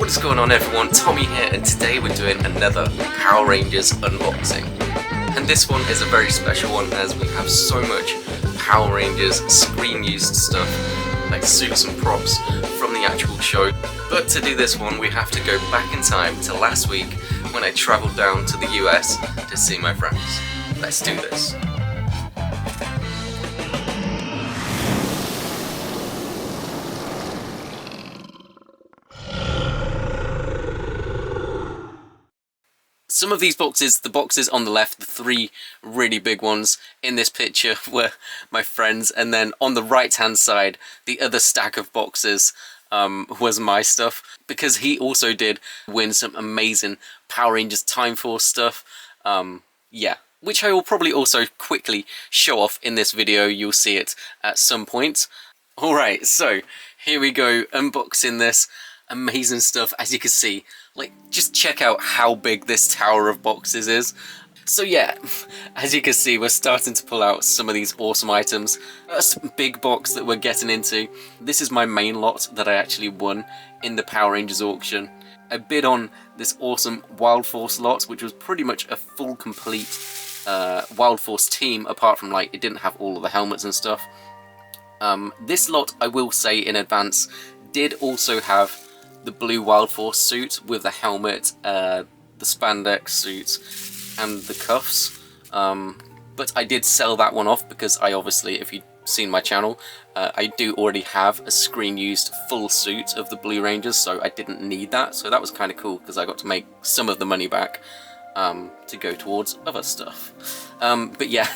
What is going on everyone, Tommy here, and today we're doing another Power Rangers unboxing. And this one is a very special one as we have so much Power Rangers screen used stuff, like suits and props from the actual show. But to do this one we have to go back in time to last week when I travelled down to the US to see my friends. Let's do this. Some of these boxes, the boxes on the left, the three really big ones in this picture were my friends, and then on the right hand side, the other stack of boxes was my stuff, because he also did win some amazing Power Rangers Time Force stuff, yeah, which I will probably also quickly show off in this video. You'll see it at some point. Alright, so here we go, unboxing this amazing stuff. As you can see, like, just check out how big this tower of boxes is. So yeah, as you can see, we're starting to pull out some of these awesome items. First big box that we're getting into. This is my main lot that I actually won in the Power Rangers auction. I bid on this awesome Wild Force lot, which was pretty much a full complete Wild Force team, apart from, like, it didn't have all of the helmets and stuff. This lot, I will say in advance, did also have the blue Wild Force suit with the helmet, the spandex suit, and the cuffs. But I did sell that one off because I obviously, if you've seen my channel, I do already have a screen-used full suit of the Blue Rangers, so I didn't need that. So that was kind of cool because I got to make some of the money back to go towards other stuff. But yeah,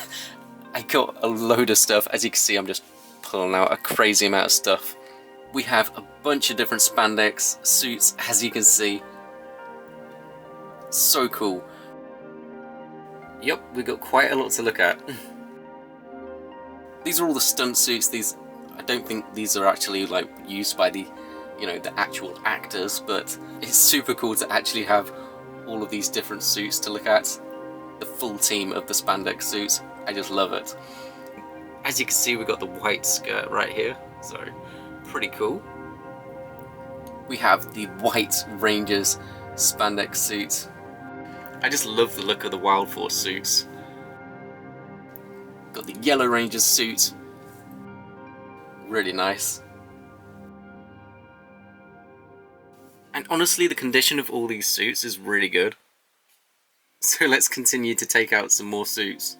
I got a load of stuff. As you can see, I'm just pulling out a crazy amount of stuff. We have a bunch of different spandex suits, as you can see. So cool. Yep, we got quite a lot to look at. These are all the stunt suits. These, I don't think these are actually like used by the, you know, the actual actors, but it's super cool to actually have all of these different suits to look at. The full team of the spandex suits. I just love it. As you can see, we got the white skirt right here, so pretty cool. We have the white Rangers spandex suit. I just love the look of the Wild Force suits. Got the yellow Rangers suit. Really nice. And honestly, the condition of all these suits is really good. So let's continue to take out some more suits.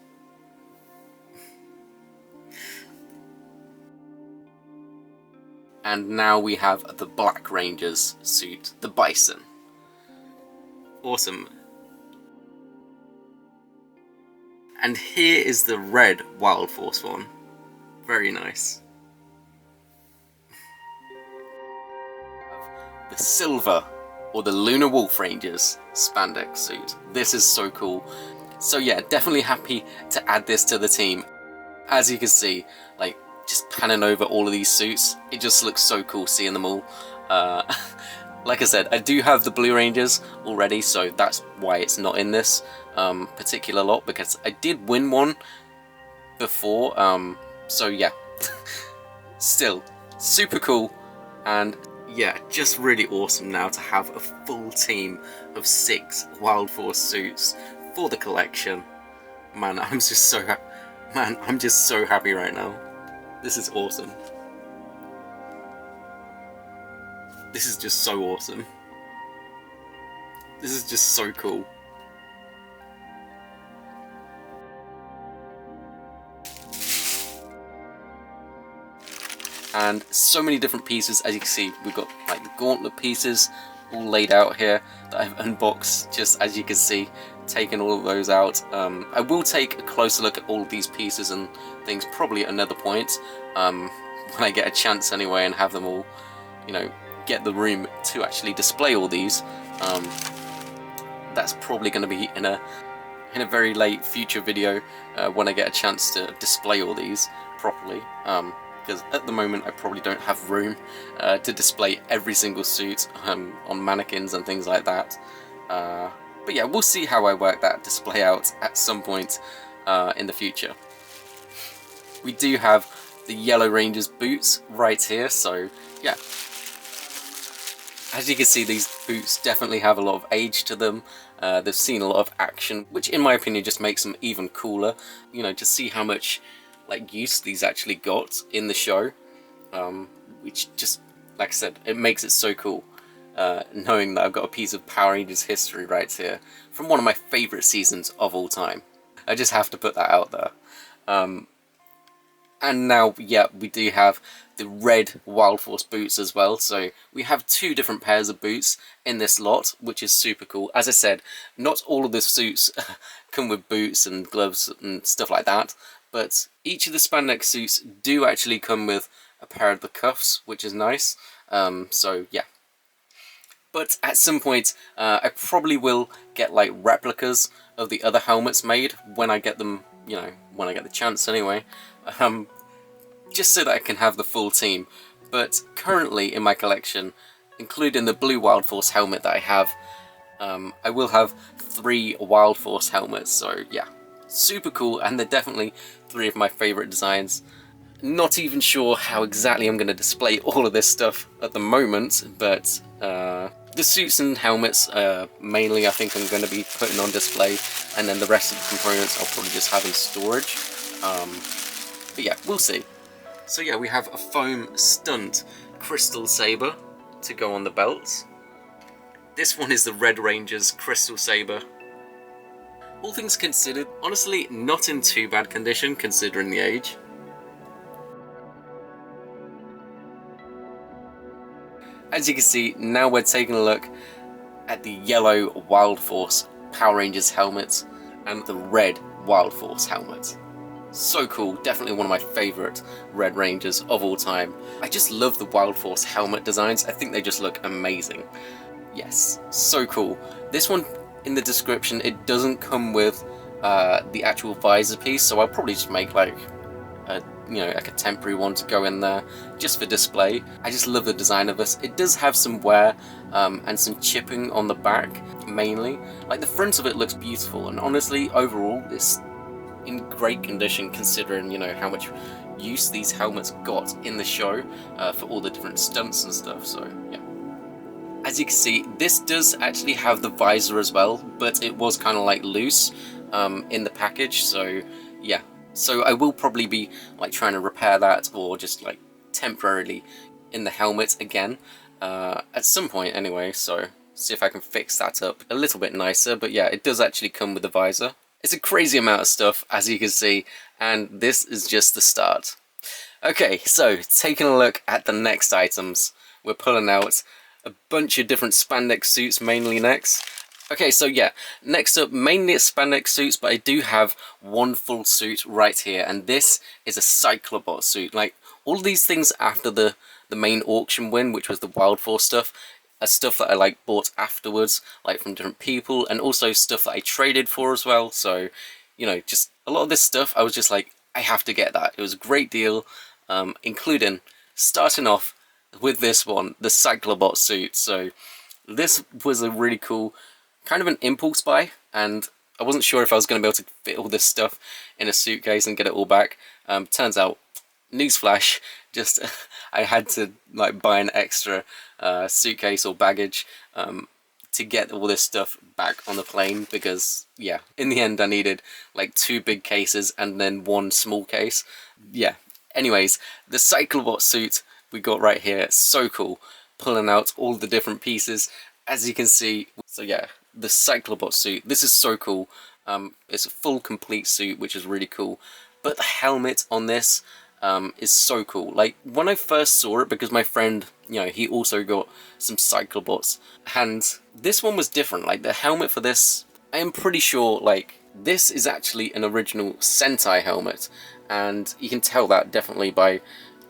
And now we have the Black Rangers suit, the Bison. Awesome. And here is the red Wild Force one. Very nice. The silver, or the Lunar Wolf Rangers spandex suit. This is so cool. So yeah, definitely happy to add this to the team. As you can see, like, just panning over all of these suits, it just looks so cool seeing them all. Like I said, I do have the Blue Rangers already, so that's why it's not in this particular lot, because I did win one before, so yeah. Still, super cool, and yeah, just really awesome now to have a full team of 6 Wild Force suits for the collection. Man, I'm just so happy right now. This is awesome. This is just so awesome. This is just so cool. And so many different pieces. As you can see, we've got like the gauntlet pieces all laid out here that I've unboxed, just as you can see, taking all of those out. I will take a closer look at all of these pieces and things probably at another point, when I get a chance anyway, and have them all, you know, get the room to actually display all these. That's probably going to be in a very late future video, when I get a chance to display all these properly, because at the moment I probably don't have room to display every single suit on mannequins and things like that. But yeah, we'll see how I work that display out at some point in the future. We do have the Yellow Rangers boots right here, so yeah. As you can see, these boots definitely have a lot of age to them. They've seen a lot of action, which in my opinion just makes them even cooler. You know, to see how much like use these actually got in the show, which just, like I said, it makes it so cool. Knowing that I've got a piece of Power Rangers history right here from one of my favourite seasons of all time. I just have to put that out there. And now, yeah, we do have the red Wild Force boots as well. So we have two different pairs of boots in this lot, which is super cool. As I said, not all of the suits come with boots and gloves and stuff like that, but each of the spandex suits do actually come with a pair of the cuffs, which is nice. So yeah. But at some point, I probably will get like replicas of the other helmets made when I get them, you know, when I get the chance anyway. Just so that I can have the full team. But currently in my collection, including the blue Wild Force helmet that I have, I will have 3 Wild Force helmets, so yeah. Super cool, and they're definitely 3 of my favourite designs. Not even sure how exactly I'm going to display all of this stuff at the moment, but the suits and helmets mainly I think I'm going to be putting on display, and then the rest of the components I'll probably just have in storage. But yeah, we'll see. So yeah, we have a foam stunt crystal saber to go on the belts. This one is the Red Ranger's crystal saber. All things considered, honestly not in too bad condition considering the age. As you can see, now we're taking a look at the yellow Wild Force Power Rangers helmet and the red Wild Force helmet. So cool, definitely one of my favourite Red Rangers of all time. I just love the Wild Force helmet designs, I think they just look amazing. Yes, so cool. This one, in the description, it doesn't come with the actual visor piece, so I'll probably just make like a, you know, like a temporary one to go in there, just for display. I just love the design of this. It does have some wear and some chipping on the back, mainly. Like the front of it looks beautiful, and honestly, overall, it's in great condition considering, you know, how much use these helmets got in the show for all the different stunts and stuff, so yeah. As you can see, this does actually have the visor as well, but it was kind of like loose in the package, so yeah. So I will probably be like trying to repair that, or just like temporarily in the helmet again at some point anyway, so see if I can fix that up a little bit nicer. But yeah, it does actually come with the visor. It's a crazy amount of stuff, as you can see, and this is just the start. Okay, so taking a look at the next items, we're pulling out a bunch of different spandex suits mainly next. Okay, so yeah, next up, mainly it's spandex suits, but I do have one full suit right here, and this is a Cyclobot suit. Like, all of these things after the main auction win, which was the Wild Force stuff, are stuff that I like bought afterwards, like from different people, and also stuff that I traded for as well. So, you know, just a lot of this stuff, I was just like, I have to get that. It was a great deal, including starting off with this one, the Cyclobot suit. So this was a really cool, kind of an impulse buy, and I wasn't sure if I was going to be able to fit all this stuff in a suitcase and get it all back. Turns out, newsflash, just I had to like buy an extra suitcase or baggage to get all this stuff back on the plane, because yeah, in the end I needed like 2 big cases and then 1 small case. Yeah, anyways, the Cyclobot suit we got right here, so cool, pulling out all the different pieces, as you can see. So yeah, the Cyclobot suit, this is so cool. It's a full complete suit, which is really cool, but the helmet on this is so cool. Like, when I first saw it, because my friend, you know, he also got some Cyclobots, and this one was different. Like, the helmet for this, I am pretty sure, like, this is actually an original Sentai helmet, and you can tell that definitely by,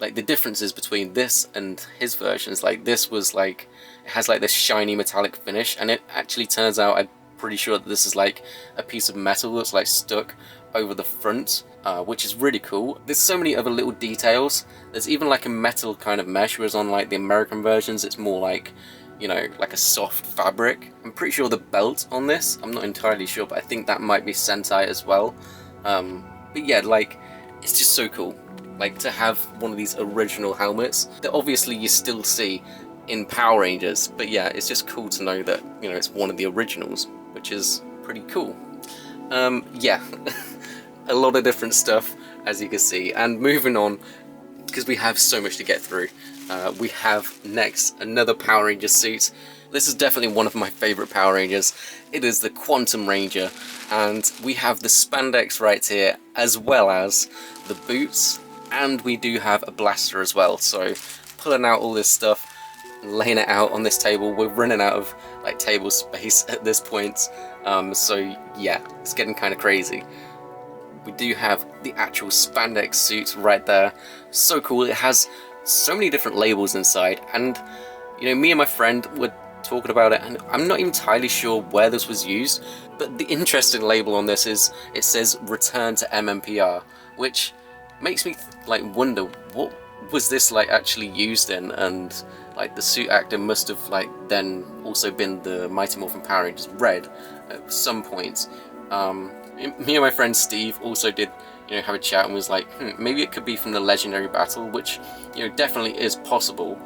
like, the differences between this and his versions. Like, this was, like, it has, like, this shiny metallic finish, and it actually turns out, I'm pretty sure that this is, like, a piece of metal that's, like, stuck over the front, which is really cool. There's so many other little details. There's even like a metal kind of mesh, whereas on like the American versions it's more like, you know, like a soft fabric. I'm pretty sure the belt on this, I'm not entirely sure, but I think that might be Sentai as well. But yeah, like, it's just so cool, like, to have one of these original helmets that obviously you still see in Power Rangers. But yeah, it's just cool to know that, you know, it's one of the originals, which is pretty cool. Yeah, a lot of different stuff, as you can see. And moving on, because we have so much to get through, we have next another Power Ranger suit. This is definitely one of my favorite Power Rangers. It is the Quantum Ranger, and we have the spandex right here, as well as the boots, and we do have a blaster as well. So pulling out all this stuff, laying it out on this table. We're running out of like table space at this point, so yeah, it's getting kind of crazy. We do have the actual spandex suit right there. So cool. It has so many different labels inside, and you know, me and my friend were talking about it, and I'm not entirely sure where this was used, but the interesting label on this is it says return to MMPR, which makes me like wonder what was this like actually used in, and like the suit actor must have like then also been the Mighty Morphin Power Rangers Red at some point. Me and my friend Steve also did, you know, have a chat and was like, maybe it could be from the Legendary Battle, which, you know, definitely is possible.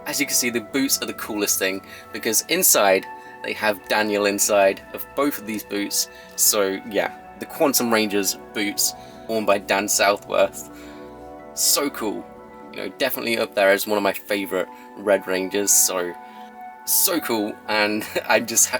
As you can see, the boots are the coolest thing, because inside they have Daniel inside of both of these boots. So yeah, the Quantum Rangers boots worn by Dan Southworth. So cool. You know, definitely up there as one of my favorite Red Rangers. So cool, and I'm just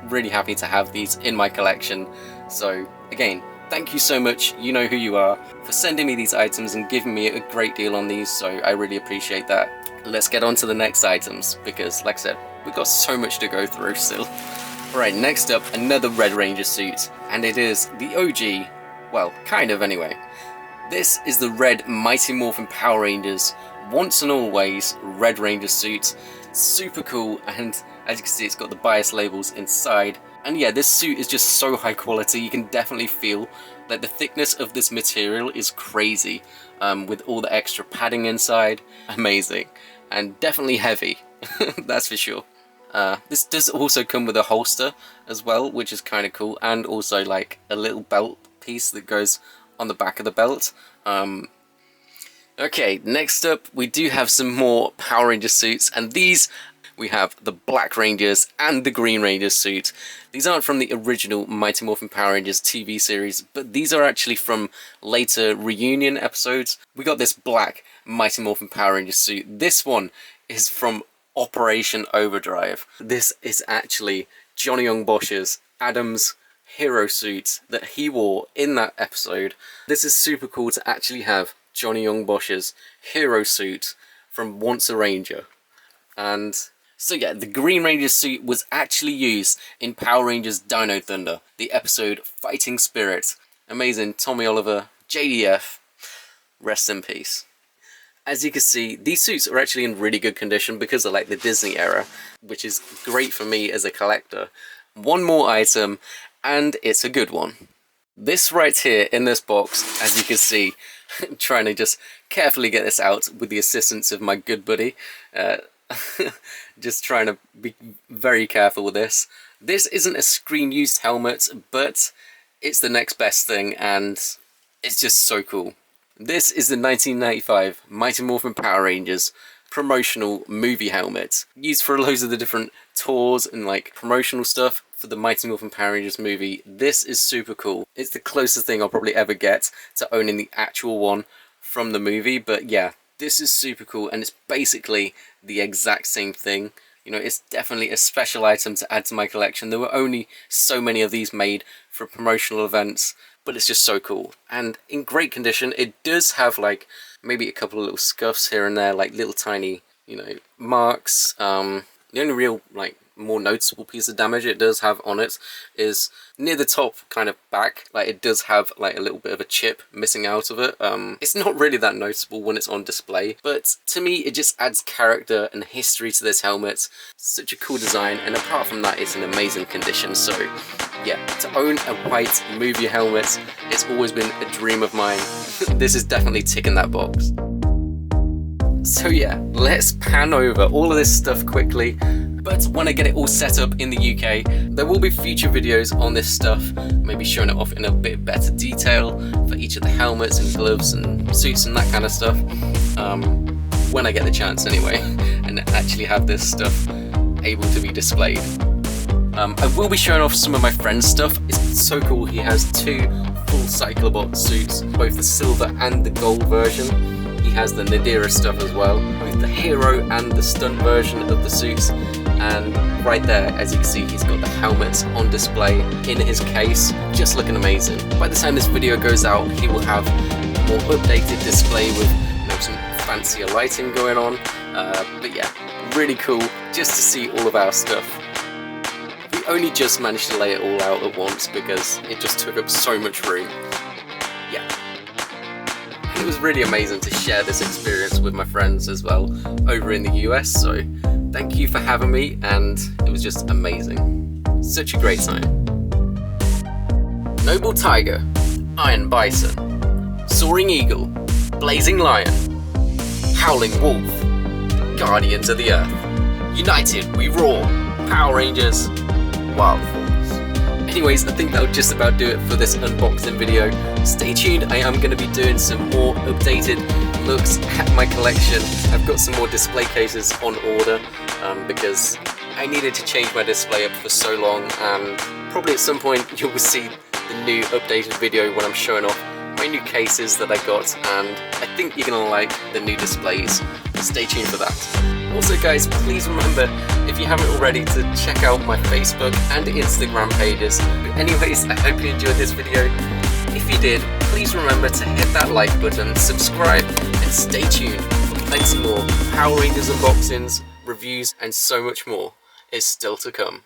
really happy to have these in my collection. So again, thank you so much, you know who you are, for sending me these items and giving me a great deal on these, so I really appreciate that. Let's get on to the next items, because like I said, we've got so much to go through still. Alright, next up, another Red Ranger suit, and it is the OG, well, kind of anyway. This is the Red Mighty Morphin Power Rangers Once and Always Red Ranger suit. Super cool, and as you can see, it's got the bias labels inside. And yeah, this suit is just so high quality. You can definitely feel that the thickness of this material is crazy, with all the extra padding inside. Amazing, and definitely heavy, that's for sure. This does also come with a holster as well, which is kind of cool, and also like a little belt piece that goes on the back of the belt. Okay, next up we do have some more Power Ranger suits, and these we have the Black Rangers and the Green Rangers suit. These aren't from the original Mighty Morphin Power Rangers TV series, but these are actually from later reunion episodes. We got this black Mighty Morphin Power Rangers suit. This one is from Operation Overdrive. This is actually Johnny Young Bosch's Adam's hero suit that he wore in that episode. This is super cool to actually have Johnny Young Bosch's hero suit from Once a Ranger. And so yeah, the Green Ranger suit was actually used in Power Rangers Dino Thunder, the episode Fighting Spirit. Amazing. Tommy Oliver, JDF, rest in peace. As you can see, these suits are actually in really good condition because of like the Disney era, which is great for me as a collector. One more item, and it's a good one. This right here in this box, as you can see, I'm trying to just carefully get this out with the assistance of my good buddy. Just trying to be very careful with this. This isn't a screen used helmet, but it's the next best thing, and it's just so cool. This is the 1995 Mighty Morphin Power Rangers promotional movie helmet, used for loads of the different tours and like promotional stuff for the Mighty Morphin Power Rangers movie. This is super cool. It's the closest thing I'll probably ever get to owning the actual one from the movie, but yeah, this is super cool, and it's basically the exact same thing. You know, it's definitely a special item to add to my collection. There were only so many of these made for promotional events, but it's just so cool and in great condition. It does have like maybe a couple of little scuffs here and there, like little tiny, you know, marks. The only real like more noticeable piece of damage it does have on it is near the top kind of back. Like it does have like a little bit of a chip missing out of it. It's not really that noticeable when it's on display, but to me it just adds character and history to this helmet. Such a cool design, and apart from that, it's in amazing condition. So yeah, to own a white movie helmet, it's always been a dream of mine. This is definitely ticking that box. So yeah, let's pan over all of this stuff quickly. But when I get it all set up in the UK, there will be future videos on this stuff, maybe showing it off in a bit better detail for each of the helmets and gloves and suits and that kind of stuff. when I get the chance anyway, and actually have this stuff able to be displayed. I will be showing off some of my friend's stuff. It's so cool. He has 2 full Cyclobot suits, both the silver and the gold version. He has the Nadira stuff as well, both the hero and the stunt version of the suits. And right there, as you can see, he's got the helmets on display in his case, just looking amazing. By the time this video goes out, he will have a more updated display with some fancier lighting going on. But yeah, really cool just to see all of our stuff. We only just managed to lay it all out at once because it just took up so much room. Yeah. It was really amazing to share this experience with my friends as well over in the US, so thank you for having me, and it was just amazing. Such a great time. Noble Tiger, Iron Bison, Soaring Eagle, Blazing Lion, Howling Wolf, Guardians of the Earth, United We Roar, Power Rangers, Wild Force. Anyways, I think that'll just about do it for this unboxing video. Stay tuned, I am going to be doing some more updated looks at my collection. I've got some more display cases on order because I needed to change my display up for so long, and probably at some point you will see the new updated video when I'm showing off my new cases that I got, and I think you're going to like the new displays. Stay tuned for that. Also guys, please remember, if you haven't already, to check out my Facebook and Instagram pages. But anyways, I hope you enjoyed this video. If you did, please remember to hit that like button, subscribe, and stay tuned for plenty more Power Rangers unboxings, reviews, and so much more is still to come.